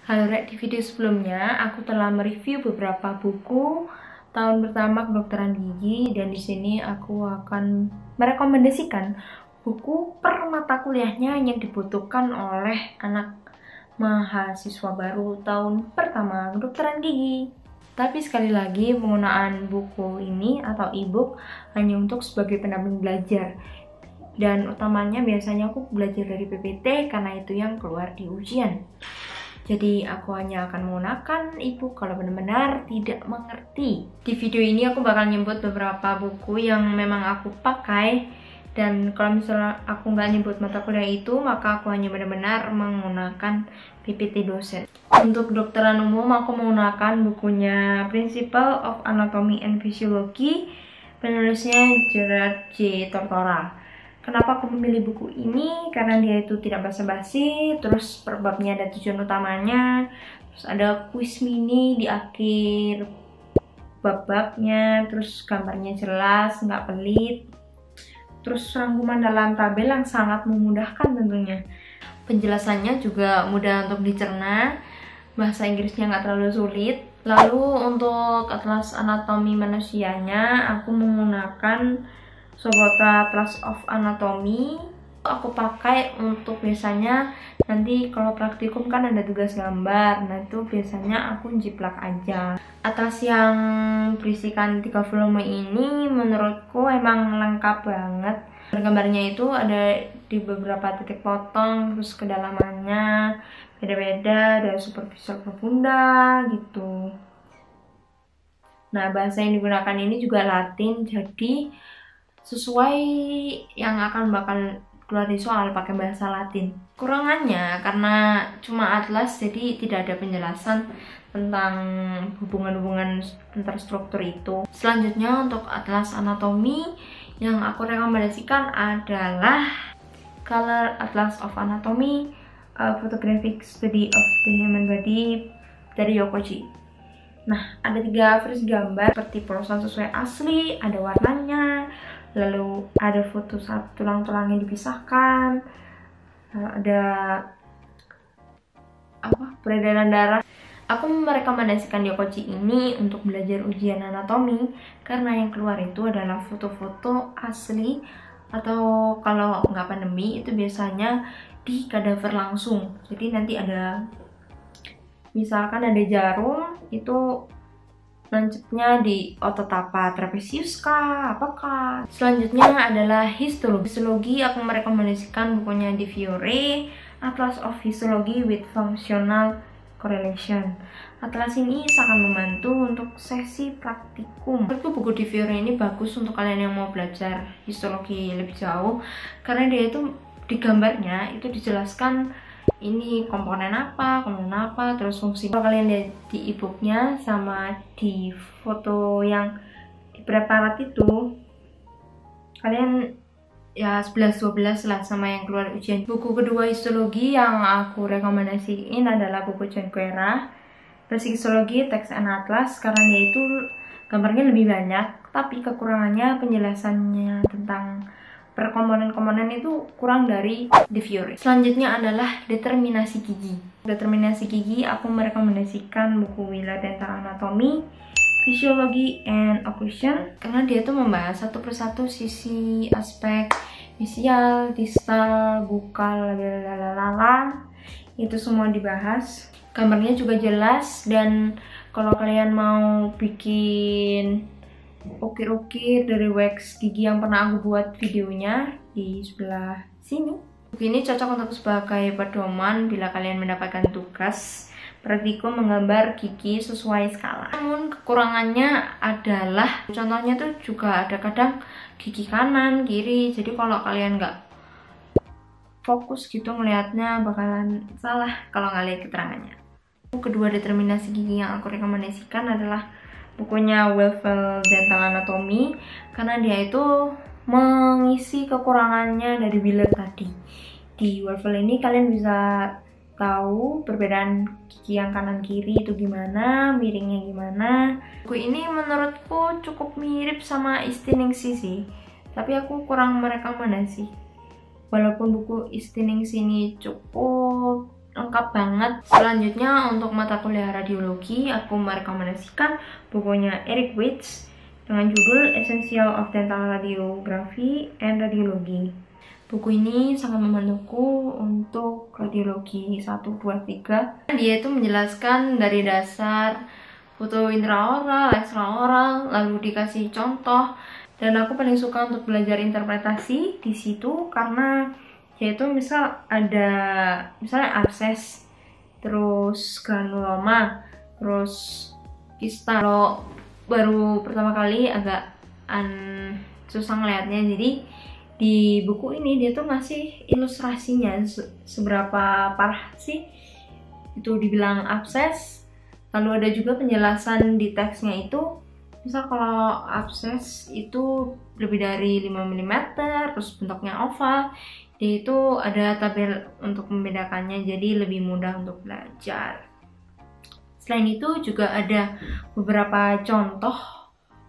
Halo Rek, di video sebelumnya aku telah mereview beberapa buku tahun pertama kedokteran gigi, dan di sini aku akan merekomendasikan buku per mata kuliahnya yang dibutuhkan oleh anak mahasiswa baru tahun pertama kedokteran gigi. Tapi sekali lagi, penggunaan buku ini atau e-book hanya untuk sebagai pendamping belajar. Dan utamanya biasanya aku belajar dari PPT karena itu yang keluar di ujian. Jadi aku hanya akan menggunakan e-book kalau benar-benar tidak mengerti. Di video ini aku bakal nyebut beberapa buku yang memang aku pakai. Dan kalau misalnya aku nggak nyebut mata kuliah itu, maka aku hanya benar-benar menggunakan PPT dosen. Untuk kedokteran umum, aku menggunakan bukunya Principle of Anatomy and Physiology, penulisnya Gerard J. Tortora. Kenapa aku memilih buku ini? Karena dia itu tidak basa-basi, terus per babnya ada tujuan utamanya, terus ada kuis mini di akhir bab-babnya, terus gambarnya jelas, nggak pelit, terus rangkuman dalam tabel yang sangat memudahkan tentunya. Penjelasannya juga mudah untuk dicerna, bahasa Inggrisnya nggak terlalu sulit. Lalu untuk atlas anatomi manusianya, aku menggunakan Sobota Atlas of Anatomy. Aku pakai untuk biasanya nanti kalau praktikum kan ada tugas gambar, nah itu biasanya aku jiplak aja. Atlas yang berisikan 3 volume ini menurutku emang lengkap banget. Gambarnya itu ada di beberapa titik potong, terus kedalamannya beda-beda, ada superficial profunda gitu. Nah, bahasa yang digunakan ini juga Latin, jadi sesuai yang akan bakal keluar di soal pakai bahasa Latin. Kurangannya karena cuma atlas, jadi tidak ada penjelasan tentang hubungan-hubungan antar struktur itu. Selanjutnya untuk atlas anatomi yang aku rekomendasikan adalah Color Atlas of Anatomy, a Photographic Study of the Human Body dari Yokoji. Nah, ada 3 versi gambar seperti polosan sesuai asli, ada warnanya, lalu ada foto saat tulang-tulangnya dipisahkan, ada peredaran darah. Aku merekomendasikan Yokoji ini untuk belajar ujian anatomi karena yang keluar itu adalah foto-foto asli, atau kalau nggak pandemi itu biasanya di kadaver langsung. Jadi nanti ada, misalkan ada jarum, itu nancepnya di otot apa, trapesius kah, apakah. Selanjutnya adalah histologi. Histologi aku merekomendasikan bukunya Di Fiore, Atlas of Histology with Functional Correlation. Atlas ini sangat membantu untuk sesi praktikum. Menurutku buku Di Fiore ini bagus untuk kalian yang mau belajar histologi lebih jauh, karena dia itu di gambarnya itu dijelaskan ini komponen apa, terus fungsi. Kalau kalian lihat di e-booknya sama di foto yang di preparat itu, kalian ya 11-12 lah sama yang keluar ujian. Buku kedua histologi yang aku rekomendasiin adalah buku John Quera, Basic Histology Text and Atlas, karena dia itu gambarnya lebih banyak, tapi kekurangannya penjelasannya tentang per komponen-komponen itu kurang dari Di Fiore. Selanjutnya adalah determinasi gigi. Determinasi gigi aku merekomendasikan buku Willa Dental Anatomy, Physiology and Occlusion, karena dia tuh membahas satu persatu sisi aspek mesial, distal, bukal, lalalala, itu semua dibahas. Gambarnya juga jelas, dan kalau kalian mau bikin ukir-ukir dari wax gigi yang pernah aku buat videonya di sebelah sini. Buku ini cocok untuk sebagai pedoman bila kalian mendapatkan tugas praktikum menggambar gigi sesuai skala. Namun kekurangannya adalah, contohnya tuh juga ada kadang gigi kanan, kiri, jadi kalau kalian nggak fokus gitu ngelihatnya bakalan salah kalau nggak lihat keterangannya. Buku kedua determinasi gigi yang aku rekomendasikan adalah bukunya Wellfel Dental Anatomy, karena dia itu mengisi kekurangannya dari Wheeler tadi. Di Wellfel ini kalian bisa tahu perbedaan gigi yang kanan kiri itu gimana, miringnya gimana. Buku ini menurutku cukup mirip sama Istiningsi sih, tapi aku kurang merekomendasi. Walaupun buku Istiningsi ini cukup lengkap banget. Selanjutnya untuk mata kuliah radiologi, aku merekomendasikan bukunya Eric Witz dengan judul Essential of Dental Radiography and Radiology. Buku ini sangat membantuku untuk radiologi 1, 2, 3. Dia itu menjelaskan dari dasar foto intraoral, ekstraoral, lalu dikasih contoh. Dan aku paling suka untuk belajar interpretasi di situ karena yaitu misalnya abses, terus granuloma, terus kista. Kalau baru pertama kali agak susah ngeliatnya, jadi di buku ini dia tuh ngasih ilustrasinya seberapa parah sih itu dibilang abses. Lalu ada juga penjelasan di teksnya itu, misal kalau abses itu lebih dari 5 mm, terus bentuknya oval, dia itu ada tabel untuk membedakannya, jadi lebih mudah untuk belajar. Selain itu juga ada beberapa contoh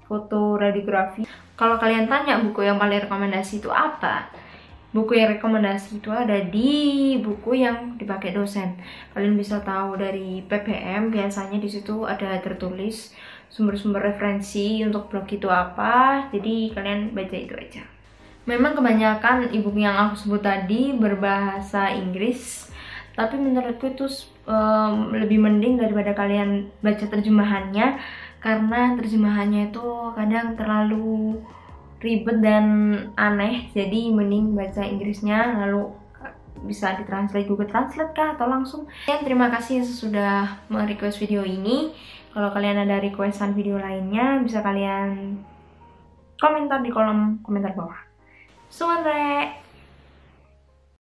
foto radiografi. Kalau kalian tanya buku yang paling rekomendasi itu apa? Buku yang rekomendasi itu ada di buku yang dipakai dosen. Kalian bisa tahu dari PPM, biasanya di situ ada tertulis sumber-sumber referensi untuk blog itu apa. Jadi kalian baca itu aja. Memang kebanyakan e-book yang aku sebut tadi berbahasa Inggris, tapi menurutku itu lebih mending daripada kalian baca terjemahannya, karena terjemahannya itu kadang terlalu ribet dan aneh. Jadi mending baca Inggrisnya, lalu bisa ditranslate Google Translate kah atau langsung. Terima kasih sudah merequest video ini. Kalau kalian ada requestan video lainnya, bisa kalian komentar di kolom komentar bawah. Suara.